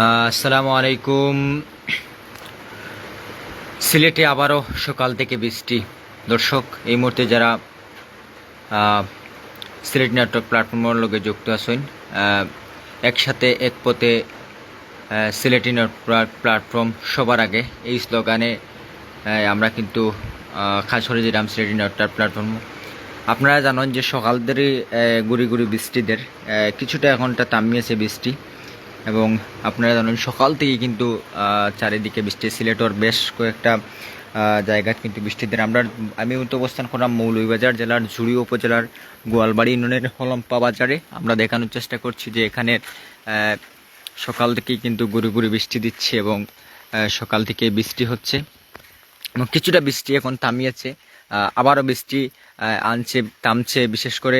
আসসালামু আলাইকুম। সিলেটে আবারও সকাল থেকে বৃষ্টি। দর্শক, এই মুহূর্তে যারা সিলেট নেটওয়ার্ক প্ল্যাটফর্মের লগে যুক্ত আছেন, একসাথে এক পথে সিলেটি নেটওয়ার্ক প্ল্যাটফর্ম সবার আগে, এই স্লোগানে আমরা কিন্তু কাজ করে যেতাম সিলেটি নেটওয়ার্ক প্ল্যাটফর্ম। আপনারা জানেন যে সকাল ধরে গুড়ি গুড়ি বৃষ্টিদের কিছুটা এখনটা থামিয়েছে বৃষ্টি, এবং আপনারা জানেন সকাল থেকে কিন্তু চারিদিকে বৃষ্টি। সিলেটের বেশ কয়েকটা জায়গা কিন্তু বৃষ্টিদের আমি অবস্থান করলাম মৌলভীবাজার জেলার ঝুড়ি উপজেলার গোয়ালবাড়ি ইউনিয়নের হলম্পা বাজারে। আমরা দেখানোর চেষ্টা করছি যে এখানে সকাল থেকেই কিন্তু গুড়ি গুড়ি বৃষ্টি দিচ্ছে, এবং সকাল থেকে বৃষ্টি হচ্ছে এবং কিছুটা বৃষ্টি এখন থামিয়েছে, আবারও বৃষ্টি থামছে। বিশেষ করে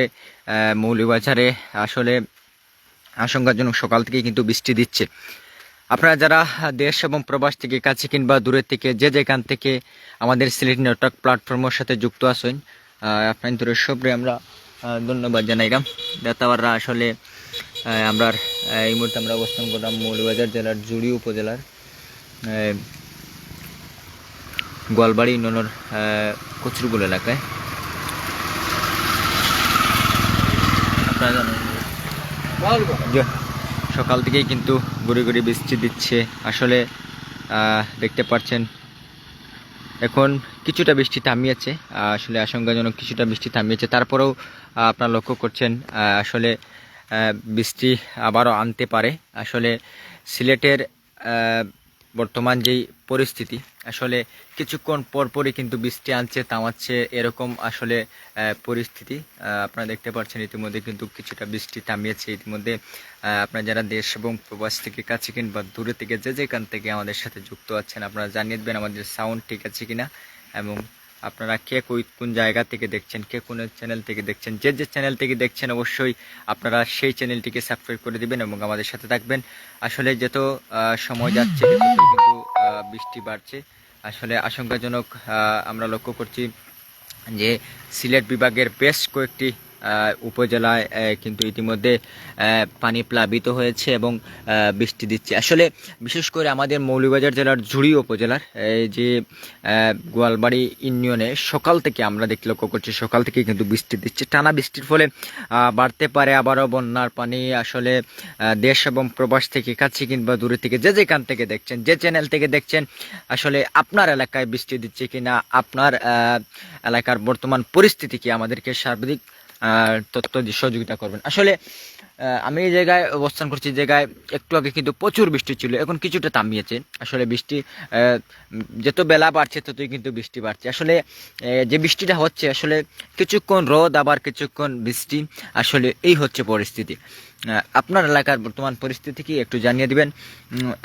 মৌলভীবাজারে আসলে আশঙ্কাজনক সকাল থেকে কিন্তু বৃষ্টি দিচ্ছে। আপনারা যারা দেশ এবং প্রবাস থেকে কাছে কিংবা দূরের থেকে যে যেখান থেকে আমাদের সিলেট নেটওয়ার্ক প্ল্যাটফর্মের সাথে যুক্ত আছেন, আপনাদের সবরে আমরা ধন্যবাদ জানাইলাম। দাতাবাররা আসলে আমরা এই মুহূর্তে আমরা অবস্থান করলাম মৌলভীবাজার জেলার জুড়ি উপজেলার গোয়ালবাড়ি ইউনিয়নের কচুরগুল এলাকায়। আপনারা জানেন সকাল থেকেই কিন্তু গুড়ি গুড়ি বৃষ্টি দিচ্ছে। আসলে দেখতে পাচ্ছেন এখন কিছুটা বৃষ্টি থামিয়েছে, আসলে আশঙ্কাজনক কিছুটা বৃষ্টি থামিয়েছে। তারপরেও আপনারা লক্ষ্য করছেন আসলে বৃষ্টি আবারও আনতে পারে। আসলে সিলেটের বর্তমান যেই পরিস্থিতি, আসলে কিছুক্ষণ পরপরই কিন্তু বৃষ্টি আনছে থামাচ্ছে, এরকম আসলে পরিস্থিতি আপনারা দেখতে পাচ্ছেন। ইতিমধ্যে কিন্তু কিছুটা বৃষ্টি থামিয়েছে। ইতিমধ্যে আপনারা যারা দেশ এবং প্রবাস থেকে কাছে কিংবা দূরে থেকে যে যেখান থেকে আমাদের সাথে যুক্ত আছেন, আপনারা জানিয়ে দেবেন আমাদের সাউন্ড ঠিক আছে কিনা, এবং আপনারা কে কোন জায়গা থেকে দেখছেন, কে কোন চ্যানেল থেকে দেখছেন। যে চ্যানেল থেকে দেখছেন অবশ্যই আপনারা সেই চ্যানেলটিকে সাবস্ক্রাইব করে দিবেন এবং আমাদের সাথে থাকবেন। আসলে যত সময় যাচ্ছে কিন্তু বৃষ্টি বাড়ছে। আসলে আশঙ্কাজনক আমরা লক্ষ্য করছি যে সিলেট বিভাগের বেশ কয়েকটি উপজেলায় কিন্তু ইতিমধ্যে পানি প্লাবিত হয়েছে এবং বৃষ্টি দিচ্ছে। আসলে বিশেষ করে আমাদের মৌলভীবাজার জেলার ঝুড়ি উপজেলার যে গোয়ালবাড়ি ইউনিয়নে সকাল থেকে আমরা দেখতে লক্ষ্য করছি, সকাল থেকে কিন্তু বৃষ্টি দিচ্ছে। টানা বৃষ্টির ফলে বাড়তে পারে আবারও বন্যার পানি। আসলে দেশ এবং প্রবাস থেকে কাছে কিংবা দূরে থেকে যে যেখান থেকে দেখছেন, যে চ্যানেল থেকে দেখছেন, আসলে আপনার এলাকায় বৃষ্টি দিচ্ছে কিনা, আপনার এলাকার বর্তমান পরিস্থিতি কি, আমাদেরকে সার্বিক তথ্য সহযোগিতা করবেন। আসলে আমি এই জায়গায় অবস্থান করছি, জায়গায় একটু আগে কিন্তু প্রচুর বৃষ্টি ছিল, এখন কিছুটা থামিয়েছে। আসলে বৃষ্টি যত বেলা বাড়ছে ততই কিন্তু বৃষ্টি বাড়ছে। আসলে যে বৃষ্টিটা হচ্ছে, আসলে কিছুক্ষণ রোদ আবার কিছুক্ষণ বৃষ্টি, আসলে এই হচ্ছে পরিস্থিতি। আপনার এলাকার বর্তমান পরিস্থিতি কি একটু জানিয়ে দিবেন।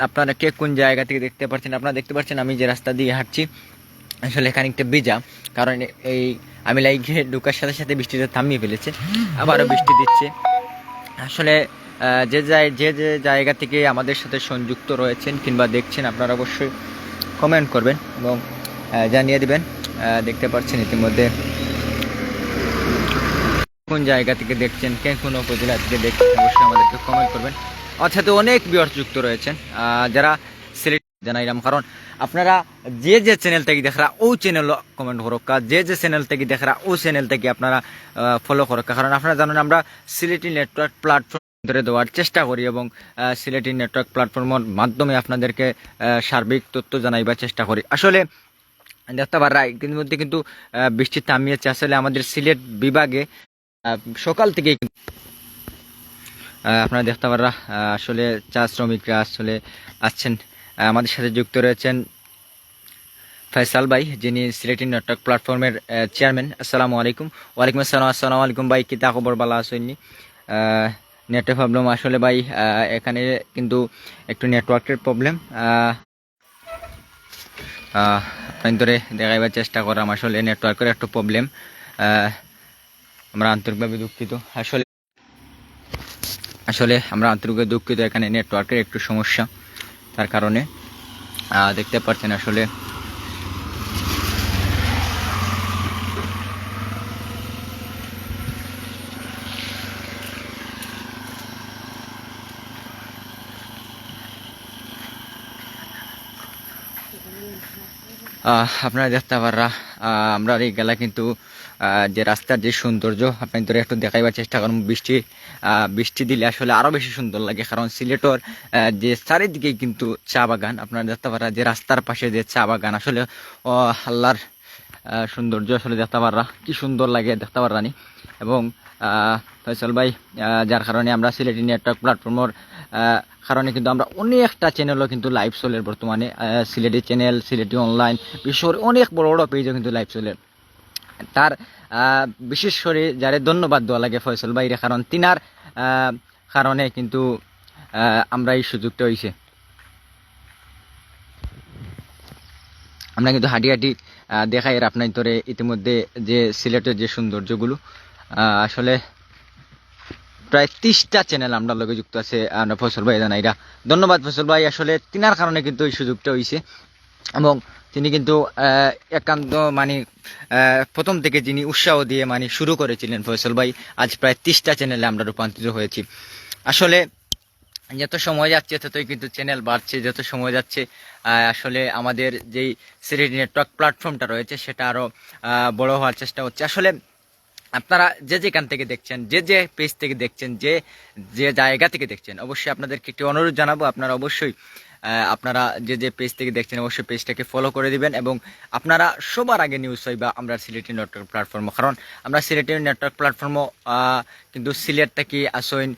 আপনারা কে কোন জায়গা থেকে দেখতে পাচ্ছেন। আপনারা দেখতে পাচ্ছেন আমি যে রাস্তা দিয়ে হাঁটছি, আসলে খানিকটা ভিজা, কারণ এই আমি লাইকে ঢোকার সাথে সাথে বৃষ্টিটা থামিয়ে ফেলেছে, আবারও বৃষ্টি দিচ্ছে। আসলে যে জায়গা থেকে আমাদের সাথে সংযুক্ত রয়েছেন কিংবা দেখছেন, আপনারা অবশ্যই কমেন্ট করবেন এবং জানিয়ে দিবেন। দেখতে পাচ্ছেন ইতিমধ্যে কোন জায়গা থেকে দেখছেন, কোন উপজেলা থেকে দেখছেন, অবশ্যই আমাদেরকে কমেন্ট করবেন। অর্থাৎ অনেক ভিউয়ার্স যুক্ত রয়েছেন যারা সিলেক্ট জানাইলাম, কারণ আপনারা যে চ্যানেল থেকে দেখরা ও চ্যানেল কমেন্ট করুক, যে চ্যানেল থেকে দেখরা ও চ্যানেল থেকে আপনারা ফলো করুক। কারণ আপনারা জানেন আমরা সিলেটি নেটওয়ার্ক প্ল্যাটফর্ম ধরে দেওয়ার চেষ্টা করি এবং সিলেটি নেটওয়ার্ক প্ল্যাটফর্মের মাধ্যমে আপনাদেরকে সার্বিক তথ্য জানাইবার চেষ্টা করি। আসলে দেখতে পারা ইতিমধ্যে কিন্তু বৃষ্টি থামিয়েছে। আসলে আমাদের সিলেট বিভাগে সকাল থেকে আপনারা দেখতে পারা আসলে চা শ্রমিকরা আসলে আসছেন। আমাদের সাথে যুক্ত রয়েছেন ফয়সাল ভাই, যিনি সিলেটি নেটওয়ার্ক প্ল্যাটফর্মের চেয়ারম্যান। আসসালামু আলাইকুম। ওয়ালাইকুম আসসালাম। আসসালামু আলাইকুম ভাই, কিতা খবর? ভালো আসেননি? নেটওয়ার্ক প্রবলেম আসলে ভাই, এখানে কিন্তু একটু নেটওয়ার্কের প্রবলেম। আপনার ধরে দেখাইবার চেষ্টা করাম, আসলে নেটওয়ার্কের একটু প্রবলেম। আমরা আন্তরিকভাবে দুঃখিত। আসলে আমরা আন্তরিকভাবে দুঃখিত, এখানে নেটওয়ার্কের একটু সমস্যা, তার কারণে দেখতে পাচ্ছেন আসলে আপনারা দেখতে পাররা আমরা এই গেলা কিন্তু যে রাস্তার যে সৌন্দর্য আপনাদের একটু দেখাইবার চেষ্টা করুন। বৃষ্টি দিলে আসলে আরও বেশি সুন্দর লাগে, কারণ সিলেটর যে চারিদিকে কিন্তু চা বাগান। আপনারা দেখতে পারা যে রাস্তার পাশে যে চা বাগান, আসলে আল্লাহর সৌন্দর্য আসলে দেখতে পাররা কি সুন্দর লাগে দেখতে পাররানি। এবং ফয়সাল ভাই যার কারণে আমরা সিলেটি নেটওয়ার্ক প্ল্যাটফর্মের কারণে কিন্তু আমরা অনেকটা চ্যানেলও কিন্তু লাইভ চলে বর্তমানে। সিলেটি চ্যানেল, সিলেটি অনলাইন, বিশেষ করে অনেক বড় বড় পেজও কিন্তু লাইভ চলে। তার বিশেষ করে যারে ধন্যবাদ দেওয়া লাগে ফয়সাল ভাইরে, কারণ তিনার কারণে কিন্তু আমরা এই সুযোগটা হয়েছে। আমরা কিন্তু হাঁটি হাঁটি দেখাই আপনার ধরে ইতিমধ্যে যে সিলেটের যে সৌন্দর্যগুলো। আসলে প্রায় 30টা চ্যানেল আমরা লগে যুক্ত আছে ফয়সাল ভাই জানাইরা। ধন্যবাদ ফয়সাল ভাই, আসলে তিনার কারণে কিন্তু এই সুযোগটা হয়েছে। এবং তিনি কিন্তু একান্ত মানে প্রথম থেকে যিনি উৎসাহ দিয়ে মানে শুরু করেছিলেন ফয়সাল ভাই, আজ প্রায় 30টা চ্যানেলে আমরা রূপান্তরিত হয়েছি। আসলে যত সময় যাচ্ছে ততই কিন্তু চ্যানেল বাড়ছে, যত সময় যাচ্ছে আসলে আমাদের যেই সিলেটি নেটওয়ার্ক প্ল্যাটফর্মটা রয়েছে সেটা আরও বড় হওয়ার চেষ্টা হচ্ছে। আসলে আপনারা যে যেখান থেকে দেখছেন, যে যে পেজ থেকে দেখছেন, যে যে জায়গা থেকে দেখছেন, অবশ্যই আপনাদেরকে একটি অনুরোধ জানাবো, আপনারা অবশ্যই আপনারা যে যে পেজ থেকে দেখছেন অবশ্যই পেজটাকে ফলো করে দিবেন। এবং আপনারা সবার আগে নিউজ পাইবা আমরা সিলেটি নেটওয়ার্ক প্ল্যাটফর্ম, কারণ আমরা সিলেটি নেটওয়ার্ক প্ল্যাটফর্মও কিন্তু সিলেট থেকে আসইন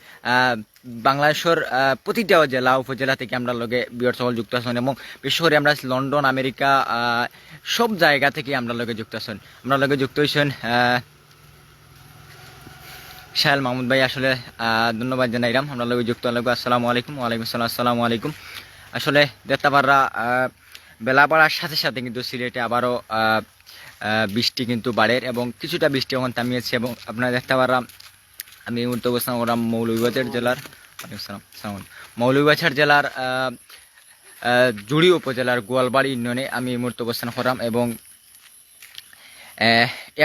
বাংলাদেশের প্রতিটা জেলা উপজেলা থেকে আমরা লগে বিয়র সকল যুক্ত আছেন। এবং বিশেষ করে আমরা লন্ডন, আমেরিকা সব জায়গা থেকে আমরা লগে যুক্ত আছেন। আমরা লগে যুক্ত হয়েছেন শাহেল মাহমুদ ভাই, আসলে ধন্যবাদ জানাইলাম। আমরা লগে যুক্ত লাগবো। আসসালামু আলাইকুম। ওয়ালাইকুম আসসালাম। আসসালামু আলাইকুম। আসলে দেখতে পাররা বেলা বাড়ার সাথে সাথে কিন্তু সিলেটে আবারও বৃষ্টি কিন্তু বাড়ে এবং কিছুটা বৃষ্টি এখন থামিয়েছে। এবং আপনারা দেখতে পাররা আমি এই মুহূর্তে অবস্থান করলাম মৌলভীবাজার জেলার মৌলভীবাজার জেলার জুড়ি উপজেলার গোয়ালবাড়ি ইউনিয়নে আমি এই মুহূর্তে অবস্থান করলাম। এবং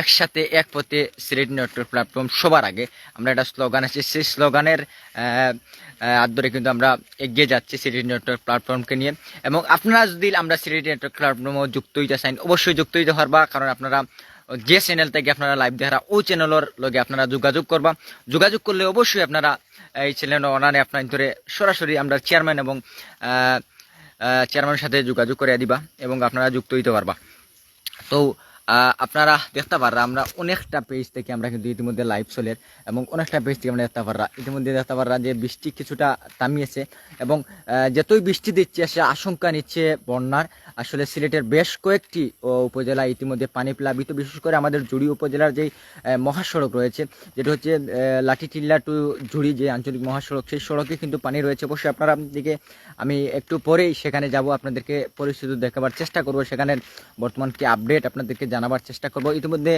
একসাথে এক পথে সিলেটি নেটওয়ার্ক প্ল্যাটফর্ম সবার আগে, আমরা একটা স্লোগান আছে, সেই স্লোগানের হাত ধরে কিন্তু আমরা এগিয়ে যাচ্ছি সিলেটি নেটওয়ার্ক প্ল্যাটফর্মকে নিয়ে। এবং আপনারা যদি আমরা সিলেটি নেটওয়ার্ক প্ল্যাটফর্মও যুক্ত হইতে চান অবশ্যই যুক্ত হইতে পারবা, কারণ আপনারা যে চ্যানেল থেকে আপনারা লাইভ দেখা ওই চ্যানেলের লগে আপনারা যোগাযোগ করবা। যোগাযোগ করলে অবশ্যই আপনারা এই চ্যানেল অনারে আপনার ধরে সরাসরি আমরা চেয়ারম্যান এবং চেয়ারম্যানের সাথে যোগাযোগ করে দিবা এবং আপনারা যুক্ত হইতে পারবা। তো আপনারা দেখতে পাররা আমরা অনেকটা পেজ থেকে আমরা কিন্তু ইতিমধ্যে লাইভ চলের এবং অনেকটা পেজ থেকে আমরা দেখতে পাররা ইতিমধ্যে দেখতে পাররা যে বৃষ্টি কিছুটা থামিয়েছে। এবং যতই বৃষ্টি দিচ্ছে সে আশঙ্কা নিচ্ছে বন্যার। আসলে সিলেটের বেশ কয়েকটি উপজেলা ইতিমধ্যে পানি প্লাবিত, বিশেষ করে আমাদের জুড়ি উপজেলার যেই মহাসড়ক রয়েছে, যেটা হচ্ছে লাঠিটিল্লা টু জুড়ি যে আঞ্চলিক মহাসড়ক, সেই সড়কে কিন্তু পানি রয়েছে। অবশ্যই আপনারা দিকে আমি একটু পরেই সেখানে যাব, আপনাদেরকে পরিস্থিতি দেখাবার চেষ্টা করব, সেখানে বর্তমান কি আপডেট আপনাদেরকে জানাবার চেষ্টা করব। ইতিমধ্যে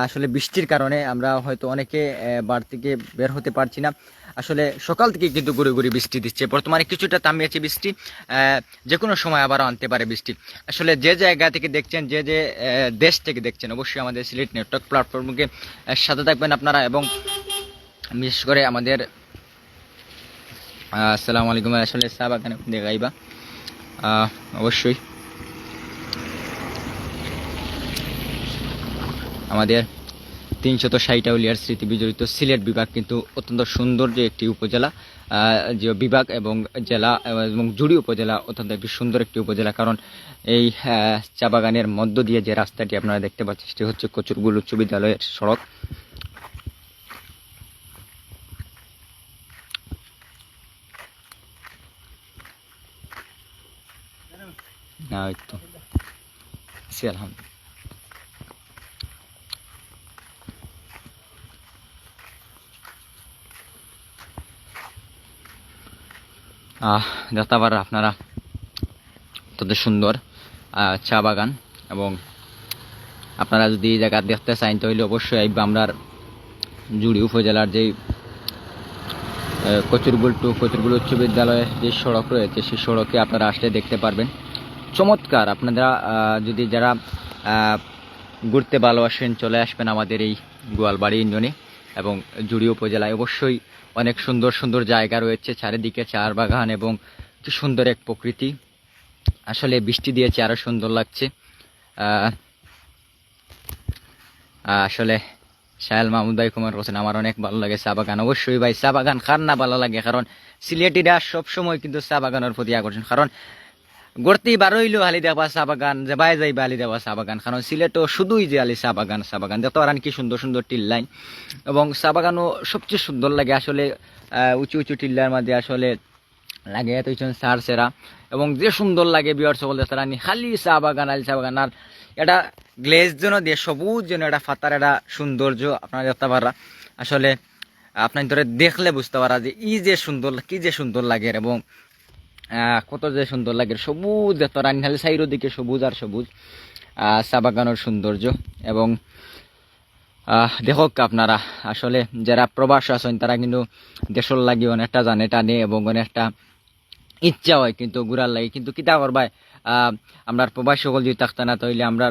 আসলে বৃষ্টির কারণে আমরা হয়তো অনেকে বাড়ি থেকে বের হতে পারছি না। আসলে সকাল থেকে কিন্তু গুঁড়ি গুঁড়ি বৃষ্টি দিচ্ছে, বর্তমানে কিছুটা থামিয়েছে বৃষ্টি, যে কোনো সময় আবারও আনতে পারে বৃষ্টি। আসলে যে জায়গা থেকে দেখছেন, যে যে দেশ থেকে দেখছেন, অবশ্যই আমাদের সিলেট নেটওয়ার্ক প্ল্যাটফর্মকে সাথে থাকবেন আপনারা। এবং বিশেষ করে আমাদের আসসালামু আলাইকুম, আসলে চা বাগানে দেখাইবা অবশ্যই আমাদের 360 আউলিয়ার স্মৃতি বিজড়িত সিলেট বিভাগ কিন্তু অত্যন্ত সুন্দর যে একটি উপজেলা, যে বিভাগ এবং জেলা এবং জুড়ি উপজেলা অত্যন্ত একটি সুন্দর একটি উপজেলা। কারণ এই চা বাগানের মধ্য দিয়ে যে রাস্তাটি আপনারা দেখতে পাচ্ছেন সেটি হচ্ছে কচুরগুল উচ্চ বিদ্যালয়ের সড়ক। আলহামদুলিল্লাহ দেখতে পারেন আপনারা অত্যন্ত সুন্দর চা বাগান। এবং আপনারা যদি এই জায়গা দেখতে চান তাহলে অবশ্যই আইবা আমরা জুড়ি উপজেলার যেই কচুরগুল টু কচুরগুল উচ্চ বিদ্যালয়ের যে সড়ক রয়েছে সেই সড়কে আপনারা আসলে দেখতে পারবেন চমৎকার। আপনারা যদি যারা ঘুরতে ভালোবাসেন চলে আসবেন আমাদের এই গোয়ালবাড়ি ইউনিয়নে এবং জুড়ি উপজেলায়। অবশ্যই অনেক সুন্দর সুন্দর জায়গা রয়েছে, চারিদিকে চার বাগান এবং কি সুন্দর এক প্রকৃতি। আসলে বৃষ্টি দিয়েছে আরও সুন্দর লাগছে। আসলে সাহেল মাহমুদ ভাই কমেন্ট করছেন আমার অনেক ভালো লাগে চা বাগান। অবশ্যই ভাই চা বাগান কার না ভালো লাগে, কারণ সিলেটিরা সবসময় কিন্তু চা বাগানের প্রতি আকর্ষণ। কারণ গড়তি বারো হইলেও হালি দেখবা চা বাগান, যে বাই যাইবা হালি দেখবা চা বাগান। কারণ সিলেটও শুধুই যে হালি চা বাগান চা বাগান, যত আর কি সুন্দর সুন্দর টিল লাইন, এবং চা বাগানও সবচেয়ে সুন্দর লাগে আসলে। উঁচু উঁচু টিল্লার মাঝে আসলে লাগে এত সার সেরা, এবং যে সুন্দর লাগে বিয়ার সকল তারা খালি চা বাগান আলি চা বাগান। আর এটা গ্লেজ যেন দিয়ে সবুজ যেন এটা ফাতার এটা সৌন্দর্য আপনারা দেখতে পারা। আসলে আপনার ধরে দেখলে বুঝতে পারা যে ই যে সুন্দর কি যে সুন্দর লাগে, এবং কত যে সুন্দর লাগে সবুজ এত রানি খালি সাইরো দিকে সবুজ আর সবুজ চা বাগানের সৌন্দর্য। এবং দেখক আপনারা আসলে যারা প্রবাস আছেন তারা কিন্তু দেশের লাগে অনেকটা জানে টানে, এবং অনেকটা ইচ্ছা হয় কিন্তু ঘুরার লাগে। কিন্তু কিতা করবাই, আমরা প্রবাস সকল যদি থাকতে না তাহলে আমরা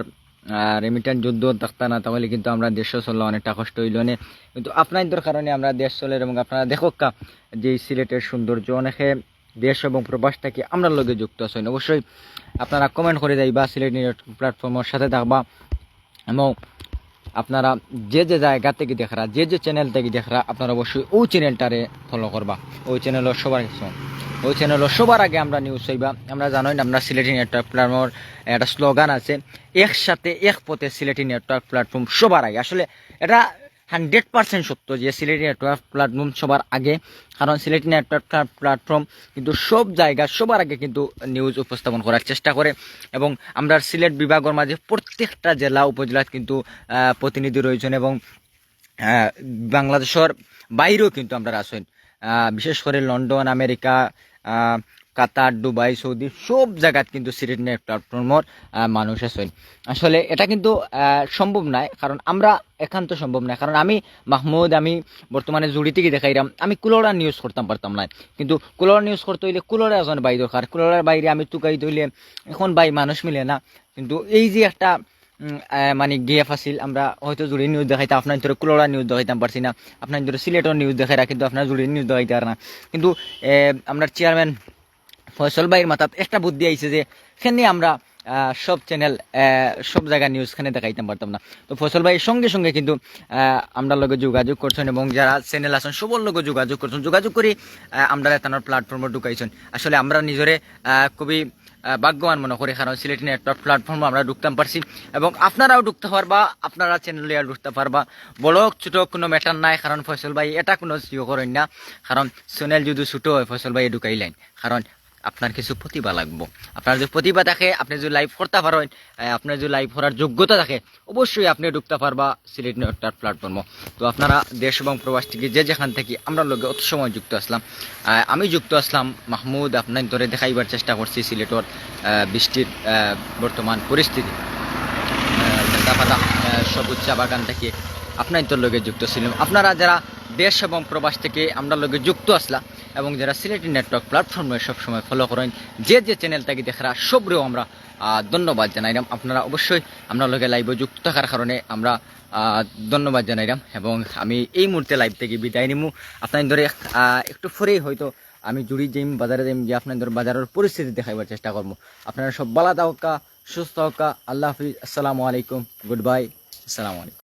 রেমিটেন্স যুদ্ধ থাকতে না তাহলে কিন্তু আমরা দেশ চললে অনেকটা কষ্ট হইল না। কিন্তু আপনাদের কারণে আমরা দেশ চলে, এবং আপনারা দেখক যে সিলেটের সৌন্দর্য অনেকে দেশ এবং প্রবাস থেকে আমরা লগে যুক্ত আছেন। অবশ্যই আপনারা কমেন্ট করে যাইবা, সিলেট নিউজ প্ল্যাটফর্মের সাথে থাকবা, এবং আপনারা যে যে জায়গা থেকে দেখরা যে যে চ্যানেল থেকে দেখরা আপনারা অবশ্যই ওই চ্যানেলটারে ফলো করবা। ওই চ্যানেলের সবার আগে আমরা নিউজ হইবা। আমরা জানোই না আমরা সিলেটি নেটওয়ার্ক প্ল্যাটফর্মের একটা স্লোগান আছে, একসাথে এক পথে সিলেটি নেটওয়ার্ক প্ল্যাটফর্ম সবার আগে। আসলে এটা 100% সত্য যে সিলেটি নেটওয়ার্ক প্ল্যাটফর্ম সবার আগে, কারণ সিলেটি নেটওয়ার্ক প্ল্যাটফর্ম কিন্তু সব জায়গা সবার আগে কিন্তু নিউজ উপস্থাপন করার চেষ্টা করে। এবং আমরা সিলেট বিভাগের মাঝে প্রত্যেকটা জেলা উপজেলায় কিন্তু প্রতিনিধি রয়েছেন, এবং বাংলাদেশের বাইরেও কিন্তু আমরা আছেন, বিশেষ করে লন্ডন, আমেরিকা, কাতার, দুবাই, সৌদি সব জায়গাত কিন্তু সিলেট নেটওয়ার্ক প্ল্যাটফর্মর মানুষ আছেন। আসলে এটা কিন্তু সম্ভব নয়, কারণ আমরা একান্ত সম্ভব নয়। কারণ আমি মাহমুদ, আমি বর্তমানে জুড়ি থেকে দেখাইলাম, আমি কুলোড়া নিউজ করতাম পারতাম না। কিন্তু কুলোড়া নিউজ করতে হইলে কুলোড়া একজন বাই দরকার, কুলোড়ার বাইরে আমি তুকাই হইলে এখন বাই মানুষ মিলে না। কিন্তু এই যে একটা মানে গেফ আছিল, আমরা হয়তো জুড়ি নিউজ দেখাইতাম, আপনার ধরে কুলোড়া নিউজ দেখাইতাম পারছি না, আপনার ধরে সিলেটের নিউজ দেখাই কিন্তু আপনার জুড়ি নিউজ দেখাইতে পারে না। কিন্তু আপনার চেয়ারম্যান ফয়সল ভাইয়ের মাথাত একটা বুদ্ধি আইছে যে সেখানে আমরা সব চ্যানেল সব জায়গা নিউজখানে দেখাইতাম পারতাম না। তো ফয়সল ভাই সঙ্গে সঙ্গে কিন্তু আমরা লগে যোগাযোগ করছেন, এবং যারা চ্যানেল আছেন সবার লগে যোগাযোগ করছেন, যোগাযোগ করে আমরা তার প্ল্যাটফর্মে ঢুকাইছেন। আসলে আমরা নিজরে খুবই ভাগ্যবান মনে করি, কারণ সিলেটি নেটওয়ার্ক প্ল্যাটফর্মে আমরা ঢুকতাম পারছি, এবং আপনারাও ঢুকতে পারবা, আপনারা চ্যানেলে ঢুকতে পারবা। বড় ছোট কোনো ম্যাটার নাই, কারণ ফয়সল ভাই এটা কোনো জিও করেন না। কারণ চ্যানেল যদি ছোটো হয় ফয়সল ভাই ঢুকাইলেন, কারণ আপনার কিছু প্রতিভা লাগবো। আপনার যদি প্রতিভা থাকে, আপনি যদি লাইভ করতে পারেন, আপনার যদি লাইভ করার যোগ্যতা থাকে, অবশ্যই আপনি ঢুকতে পারবা সিলেট নেটওয়ার্ক প্ল্যাটফর্ম। তো আপনারা দেশ এবং প্রবাস থেকে যে যেখান থেকে আমরা লোকে অত সময় যুক্ত আসলাম, আমি যুক্ত আসলাম মাহমুদ, আপনার ধরে দেখাইবার চেষ্টা করছি সিলেটের বৃষ্টির বর্তমান পরিস্থিতি। সবুজ চা বাগান থেকে আপনার তোর লগে যুক্ত ছিলাম। আপনারা যারা দেশ এবং প্রবাস থেকে আমরা লগে যুক্ত আসলাম, এবং যারা সিলেটি নেটওয়ার্ক প্ল্যাটফর্মে সবসময় ফলো করেন, যে যে চ্যানেল থেকে দেখারা সবরেও আমরা ধন্যবাদ জানাইলাম। আপনারা অবশ্যই আমরা লগে লাইভে যুক্ত থাকার কারণে আমরা ধন্যবাদ জানাইলাম। এবং আমি এই মুহূর্তে লাইভ থেকে বিদায় নিমু। আপনার ধরে একটু পরেই হয়তো আমি জুড়ি যাইম, বাজারে যাইম, যে আপনাদের বাজারের পরিস্থিতি দেখাইবার চেষ্টা করবো। আপনারা সব ভালো থাকা, সুস্থ থাকা, আল্লাহ হাফিজ, আসসালামু আলাইকুম, গুড বাই, আসসালামু আলাইকুম।